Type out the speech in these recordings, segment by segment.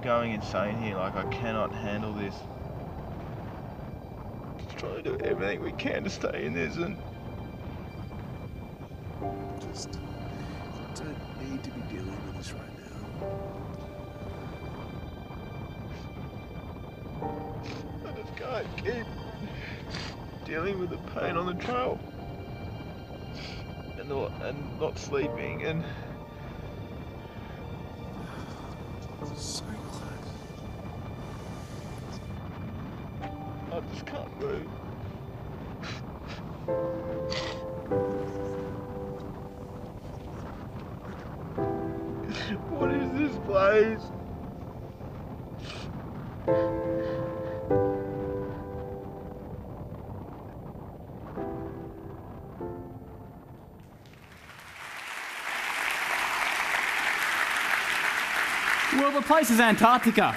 Going insane here, like I cannot handle this. Just trying to do everything we can to stay in this and Just don't need to be dealing with this right now. I just can't keep dealing with the pain on the trail and not sleeping and So close. I just can't move. What is this place? Well, the place is Antarctica,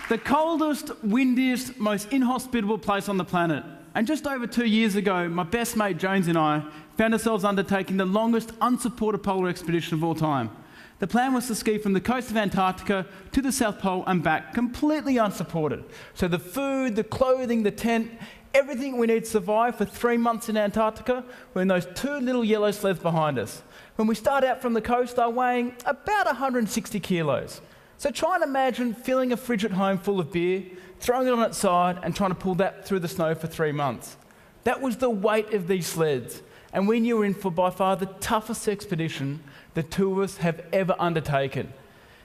the coldest, windiest, most inhospitable place on the planet. And just over 2 years ago, my best mate Jones and I found ourselves undertaking the longest unsupported polar expedition of all time. The plan was to ski from the coast of Antarctica to the South Pole and back, completely unsupported. So the food, the clothing, the tent, everything we need to survive for 3 months in Antarctica were in those 2 little yellow sleds behind us. When we start out from the coast, they're weighing about 160 kilos. So try and imagine filling a fridge at home full of beer, throwing it on its side and trying to pull that through the snow for 3 months. That was the weight of these sleds, and we knew we were in for by far the toughest expedition the two of us have ever undertaken.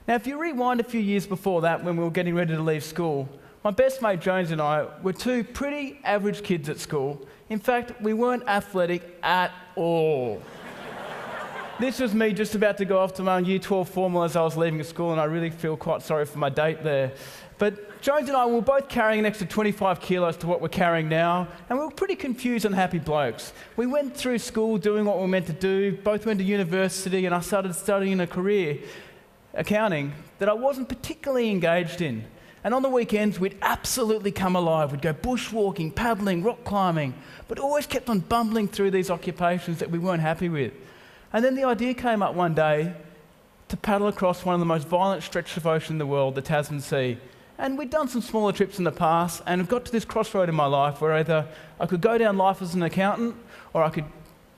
Now, if you rewind a few years before that, when we were getting ready to leave school, my best mate Jones and I were 2 pretty average kids at school. In fact, we weren't athletic at all. This was me just about to go off to my own Year 12 formal as I was leaving school, and I really feel quite sorry for my date there. But Jones and I were both carrying an extra 25 kilos to what we're carrying now, and we were pretty confused and happy blokes. We went through school doing what we were meant to do, both went to university, and I started studying a career, accounting, that I wasn't particularly engaged in. And on the weekends, we'd absolutely come alive. We'd go bushwalking, paddling, rock climbing, but always kept on bumbling through these occupations that we weren't happy with. And then the idea came up one day to paddle across one of the most violent stretches of ocean in the world, the Tasman Sea. And we'd done some smaller trips in the past, and I've got to this crossroad in my life where either I could go down life as an accountant, or I could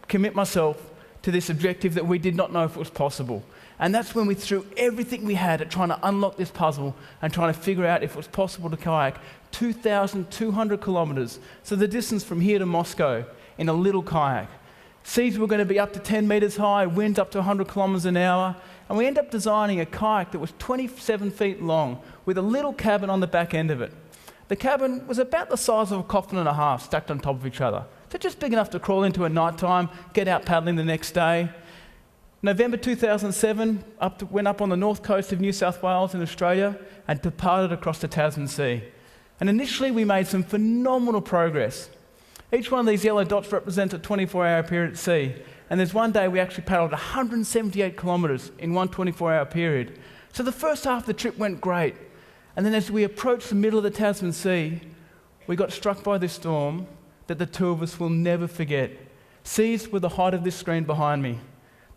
commit myself to this objective that we did not know if it was possible. And that's when we threw everything we had at trying to unlock this puzzle and trying to figure out if it was possible to kayak 2,200 kilometres, so the distance from here to Moscow, in a little kayak. Seas were going to be up to 10 metres high, winds up to 100 kilometres an hour, and we ended up designing a kayak that was 27 feet long with a little cabin on the back end of it. The cabin was about the size of a coffin and a half stacked on top of each other, so just big enough to crawl into at night time, get out paddling the next day. November 2007, went up on the north coast of New South Wales in Australia and departed across the Tasman Sea. And initially we made some phenomenal progress. Each one of these yellow dots represents a 24-hour period at sea. And there's one day we actually paddled 178 kilometres in one 24-hour period. So the first half of the trip went great. And then as we approached the middle of the Tasman Sea, we got struck by this storm that the two of us will never forget. Seas were the height of this screen behind me.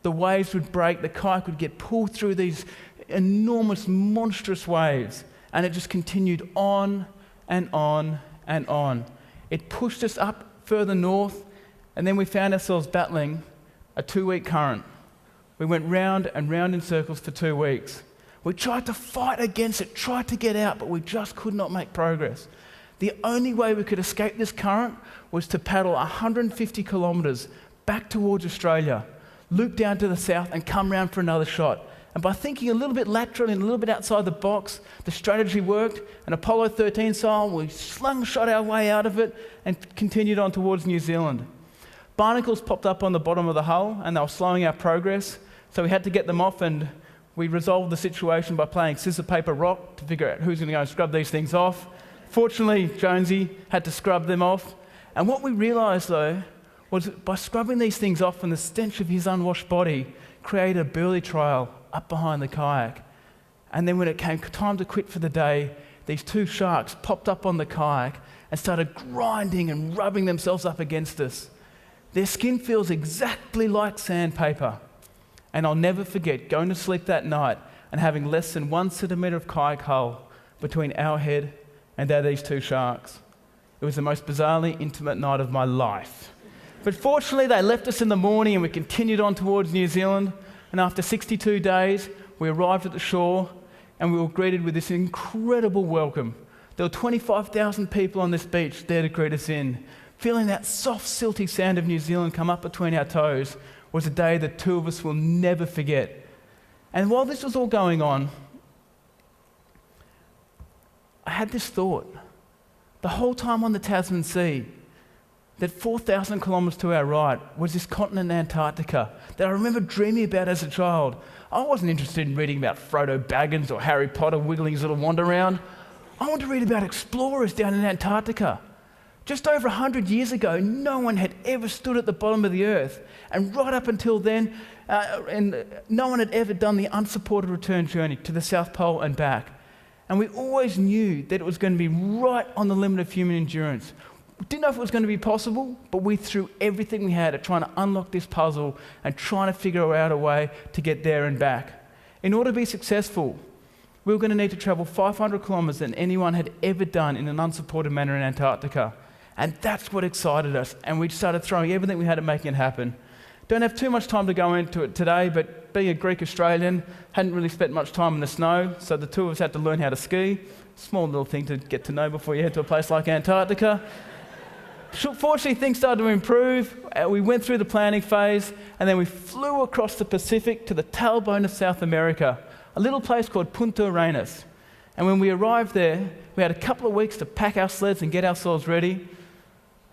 The waves would break, the kayak would get pulled through these enormous, monstrous waves. And it just continued on and on and on. It pushed us up further north, and then we found ourselves battling a 2-week current. We went round and round in circles for 2 weeks. We tried to fight against it, tried to get out, but we just could not make progress. The only way we could escape this current was to paddle 150 kilometres back towards Australia, loop down to the south and come round for another shot. And by thinking a little bit laterally and a little bit outside the box, the strategy worked, and Apollo 13 style, we slingshot our way out of it and continued on towards New Zealand. Barnacles popped up on the bottom of the hull, and they were slowing our progress, so we had to get them off, and we resolved the situation by playing scissor, paper, rock to figure out who's going to go and scrub these things off. Fortunately, Jonesy had to scrub them off. And what we realised, though, was that by scrubbing these things off and the stench of his unwashed body created a burley trail up behind the kayak. And then when it came time to quit for the day, these two sharks popped up on the kayak and started grinding and rubbing themselves up against us. Their skin feels exactly like sandpaper. And I'll never forget going to sleep that night and having less than 1 centimetre of kayak hull between our head and that of these two sharks. It was the most bizarrely intimate night of my life. But fortunately, they left us in the morning and we continued on towards New Zealand. And after 62 days, we arrived at the shore and we were greeted with this incredible welcome. There were 25,000 people on this beach there to greet us in. Feeling that soft, silty sand of New Zealand come up between our toes was a day the two of us will never forget. And while this was all going on, I had this thought. The whole time on the Tasman Sea, that 4,000 kilometres to our right was this continent, Antarctica, that I remember dreaming about as a child. I wasn't interested in reading about Frodo Baggins or Harry Potter wiggling his little wand around. I wanted to read about explorers down in Antarctica. Just over 100 years ago, no one had ever stood at the bottom of the earth. And right up until then, no one had ever done the unsupported return journey to the South Pole and back. And we always knew that it was going to be right on the limit of human endurance. We didn't know if it was going to be possible, but we threw everything we had at trying to unlock this puzzle and trying to figure out a way to get there and back. In order to be successful, we were going to need to travel 500 kilometres than anyone had ever done in an unsupported manner in Antarctica. And that's what excited us. And we started throwing everything we had at making it happen. Don't have too much time to go into it today, but being a Greek Australian, hadn't really spent much time in the snow, so the two of us had to learn how to ski. Small little thing to get to know before you head to a place like Antarctica. Fortunately, things started to improve. We went through the planning phase, and then we flew across the Pacific to the tailbone of South America, a little place called Punta Arenas. And when we arrived there, we had a couple of weeks to pack our sleds and get ourselves ready.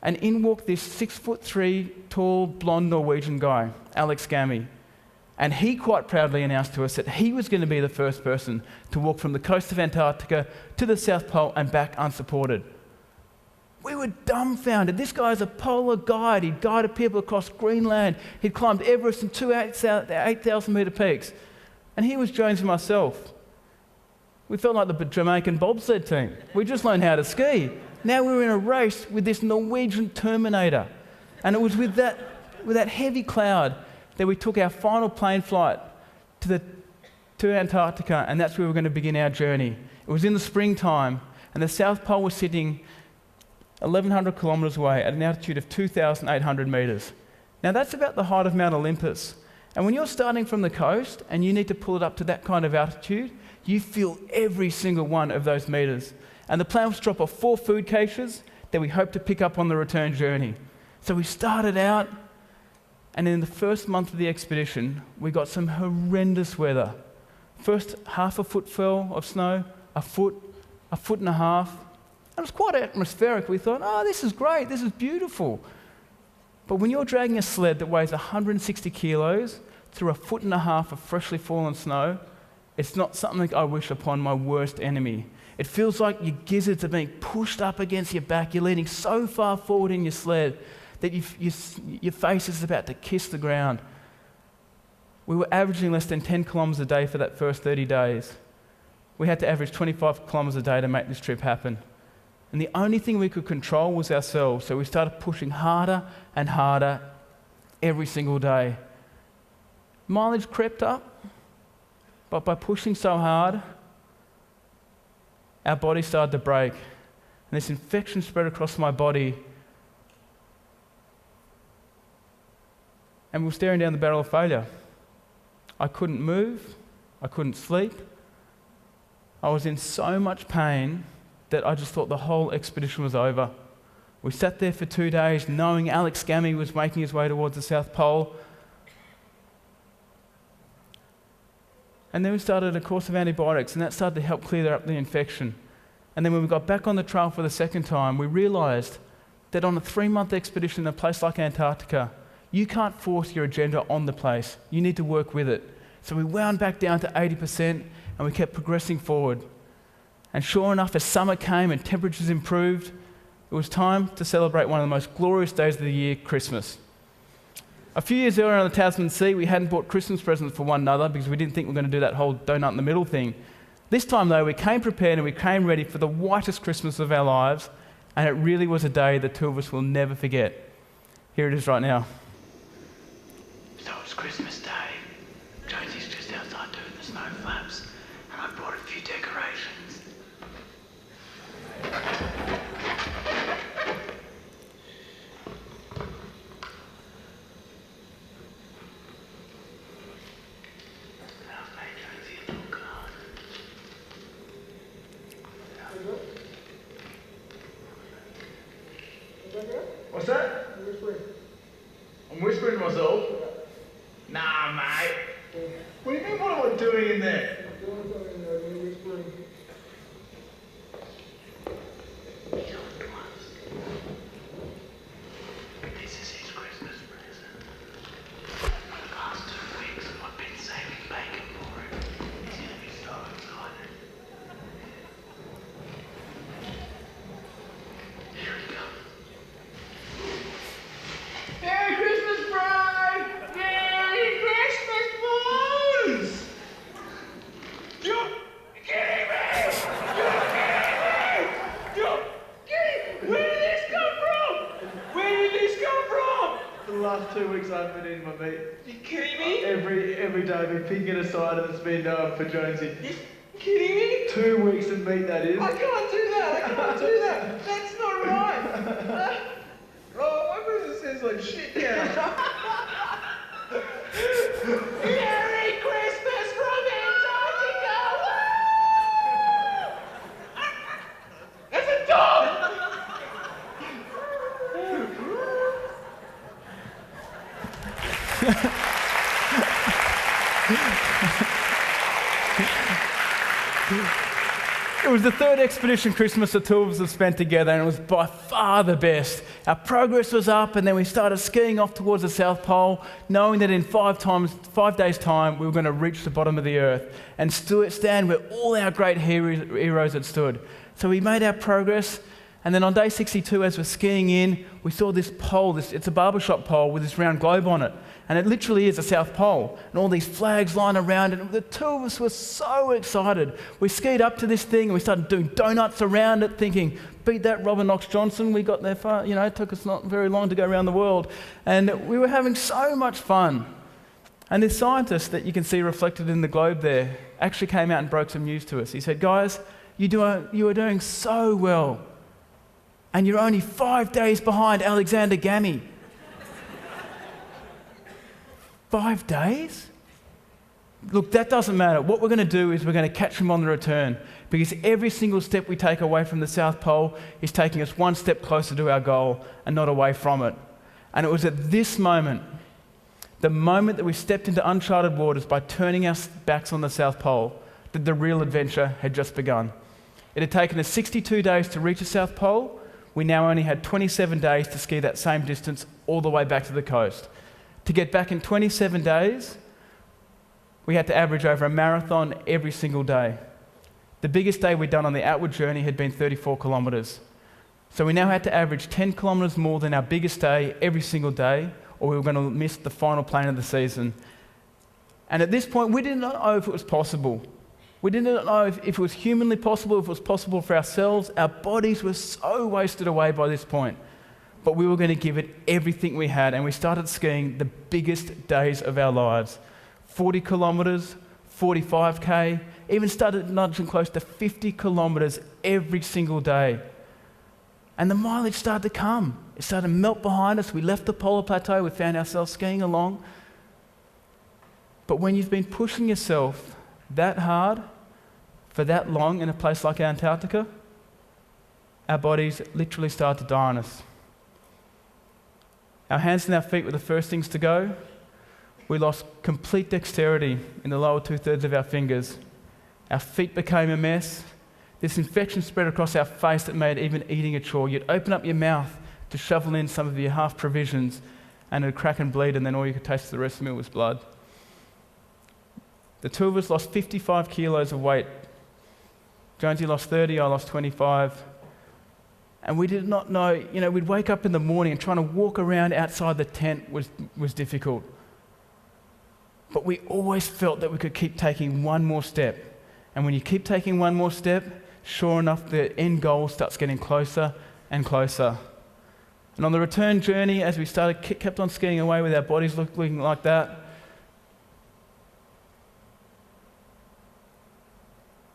And in walked this 6'3" tall, blonde Norwegian guy, Alex Gammy. And he quite proudly announced to us that he was going to be the first person to walk from the coast of Antarctica to the South Pole and back unsupported. We were dumbfounded. This guy's a polar guide. He'd guided people across Greenland. He'd climbed Everest and two 8,000 metre peaks. And here was Jones and myself. We felt like the Jamaican bobsled team. We just learned how to ski. Now we were in a race with this Norwegian Terminator. And it was with that heavy cloud that we took our final plane flight to Antarctica, and that's where we were going to begin our journey. It was in the springtime, and the South Pole was sitting 1,100 kilometres away at an altitude of 2,800 metres. Now that's about the height of Mount Olympus. And when you're starting from the coast and you need to pull it up to that kind of altitude, you feel every single one of those metres. And the plan was to drop off 4 food caches that we hoped to pick up on the return journey. So we started out, and in the first month of the expedition, we got some horrendous weather. First, half a foot fell of snow, a foot and a half. It was quite atmospheric. We thought, oh, this is great, this is beautiful. But when you're dragging a sled that weighs 160 kilos through a foot and a half of freshly fallen snow, it's not something I wish upon my worst enemy. It feels like your gizzards are being pushed up against your back. You're leaning so far forward in your sled that your face is about to kiss the ground. We were averaging less than 10 kilometres a day for that first 30 days. We had to average 25 kilometres a day to make this trip happen. And the only thing we could control was ourselves, so we started pushing harder and harder every single day. Mileage crept up, but by pushing so hard, our body started to break. And this infection spread across my body. And we were staring down the barrel of failure. I couldn't move, I couldn't sleep. I was in so much pain that I just thought the whole expedition was over. We sat there for 2 days knowing Alex Gammy was making his way towards the South Pole. And then we started a course of antibiotics, and that started to help clear up the infection. And then when we got back on the trail for the second time, we realised that on a 3-month expedition in a place like Antarctica, you can't force your agenda on the place. You need to work with it. So we wound back down to 80%, and we kept progressing forward. And sure enough, as summer came and temperatures improved, it was time to celebrate one of the most glorious days of the year, Christmas. A few years earlier on the Tasman Sea, we hadn't bought Christmas presents for one another because we didn't think we were going to do that whole donut in the middle thing. This time, though, we came prepared and we came ready for the whitest Christmas of our lives, and it really was a day the two of us will never forget. Here it is right now. So it's Christmas Day. Josie's just outside doing the snow flaps, and I brought a few decorations. I've made Josie a little card. What's that? I'm whispering to myself. Nah, mate. What do you mean, what am I doing in there? This is his Christmas present. For the last 2 weeks, I've been saving bacon for him. He's gonna be so excited. Here we go. Merry Christmas, bride! Merry Christmas, boys! You're kidding me! You're kidding me! You're kidding me! Where did this come from? Where did this come from? For the last 2 weeks, I haven't been eating my meat. You kidding me? Every day, I've been picking a side and it's been for Jonesy. You kidding me? 2 weeks of meat, that is. I can't do that. I can't do that. That's not right. Oh, my business says like shit now. Merry Christmas from Antarctica! Woo! That's a dog! It was the third expedition Christmas the two of us have spent together, and it was by far the best. Our progress was up, and then we started skiing off towards the South Pole, knowing that in 5 days' time, we were going to reach the bottom of the earth and stand where all our great heroes had stood. So we made our progress, and then on day 62, as we're skiing in, we saw this pole. It's a barbershop pole with this round globe on it. And it literally is a South Pole. And all these flags lying around it. And the two of us were so excited. We skied up to this thing and we started doing donuts around it, thinking, beat that Robert Knox Johnson. We got there far, it took us not very long to go around the world. And we were having so much fun. And this scientist that you can see reflected in the globe there actually came out and broke some news to us. He said, guys, you are doing so well. And you're only 5 days behind Alexander Gammy. 5 days? Look, that doesn't matter. What we're going to do is we're going to catch him on the return, because every single step we take away from the South Pole is taking us one step closer to our goal and not away from it. And it was at this moment, the moment that we stepped into uncharted waters by turning our backs on the South Pole, that the real adventure had just begun. It had taken us 62 days to reach the South Pole. We now only had 27 days to ski that same distance all the way back to the coast. To get back in 27 days, we had to average over a marathon every single day. The biggest day we'd done on the outward journey had been 34 kilometres. So we now had to average 10 kilometres more than our biggest day every single day, or we were going to miss the final plane of the season. And at this point, we didn't know if it was possible. We didn't know if it was humanly possible, if it was possible for ourselves. Our bodies were so wasted away by this point. But we were going to give it everything we had, and we started skiing the biggest days of our lives. 40 kilometres, 45k, even started nudging close to 50 kilometres every single day. And the mileage started to come. It started to melt behind us. We left the polar plateau. We found ourselves skiing along. But when you've been pushing yourself that hard for that long in a place like Antarctica, our bodies literally start to die on us. Our hands and our feet were the first things to go. We lost complete dexterity in the lower 2/3 of our fingers. Our feet became a mess. This infection spread across our face that made even eating a chore. You'd open up your mouth to shovel in some of your half provisions, and it'd crack and bleed, and then all you could taste for the rest of the meal was blood. The two of us lost 55 kilos of weight Jonesy lost 30, I lost 25. And we did not know, we'd wake up in the morning and trying to walk around outside the tent was difficult. But we always felt that we could keep taking one more step. And when you keep taking one more step, sure enough, the end goal starts getting closer and closer. And on the return journey, as we kept on skiing away with our bodies looking like that,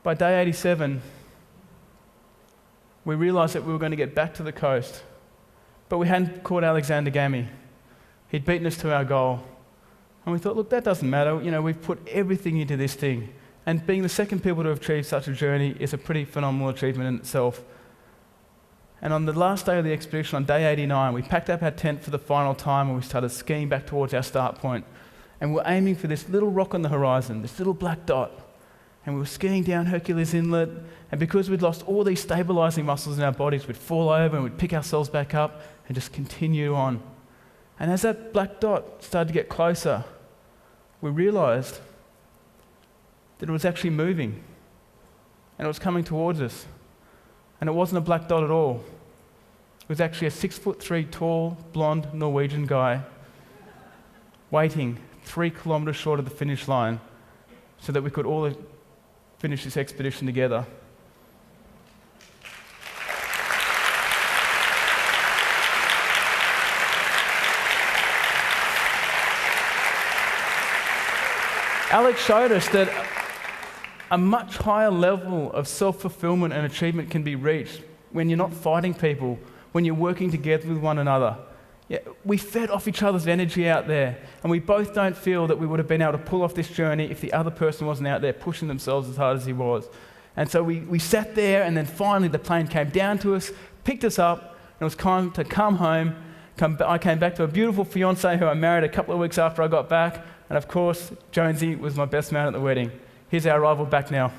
by day 87, we realised that we were going to get back to the coast, but we hadn't caught Alexander Gammy. He'd beaten us to our goal. And we thought, look, that doesn't matter. We've put everything into this thing. And being the second people to have achieved such a journey is a pretty phenomenal achievement in itself. And on the last day of the expedition, on day 89, we packed up our tent for the final time and we started skiing back towards our start point. And we were aiming for this little rock on the horizon, this little black dot. And we were skiing down Hercules Inlet, and because we'd lost all these stabilising muscles in our bodies, we'd fall over and we'd pick ourselves back up and just continue on. And as that black dot started to get closer, we realised that it was actually moving, and it was coming towards us. And it wasn't a black dot at all. It was actually a 6'3" tall, blonde Norwegian guy waiting 3 kilometres short of the finish line so that we could all finish this expedition together. Alex showed us that a much higher level of self-fulfillment and achievement can be reached when you're not fighting people, when you're working together with one another. Yeah, we fed off each other's energy out there, and we both don't feel that we would have been able to pull off this journey if the other person wasn't out there pushing themselves as hard as he was. And so we sat there, and then finally the plane came down to us, picked us up, and it was time to come home. I came back to a beautiful fiancée who I married a couple of weeks after I got back, and of course, Jonesy was my best man at the wedding. Here's our arrival back now.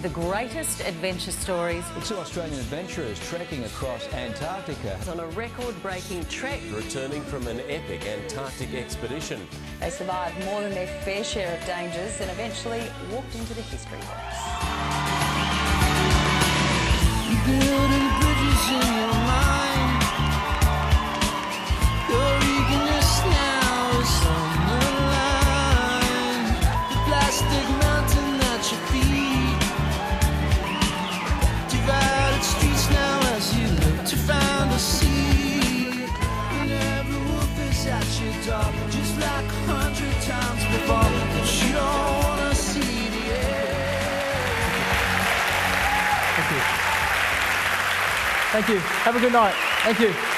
The greatest adventure stories. The 2 Australian adventurers trekking across Antarctica. On a record-breaking trek. Returning from an epic Antarctic expedition. They survived more than their fair share of dangers and eventually walked into the history books. Building bridges in your mind. Your eagerness now is on the line. The plastic mountain at your feet. Divided streets now as you look to find a seat. And every wolf is at your door, just like 100 times before. But you don't wanna see the end. Thank you. Have a good night. Thank you.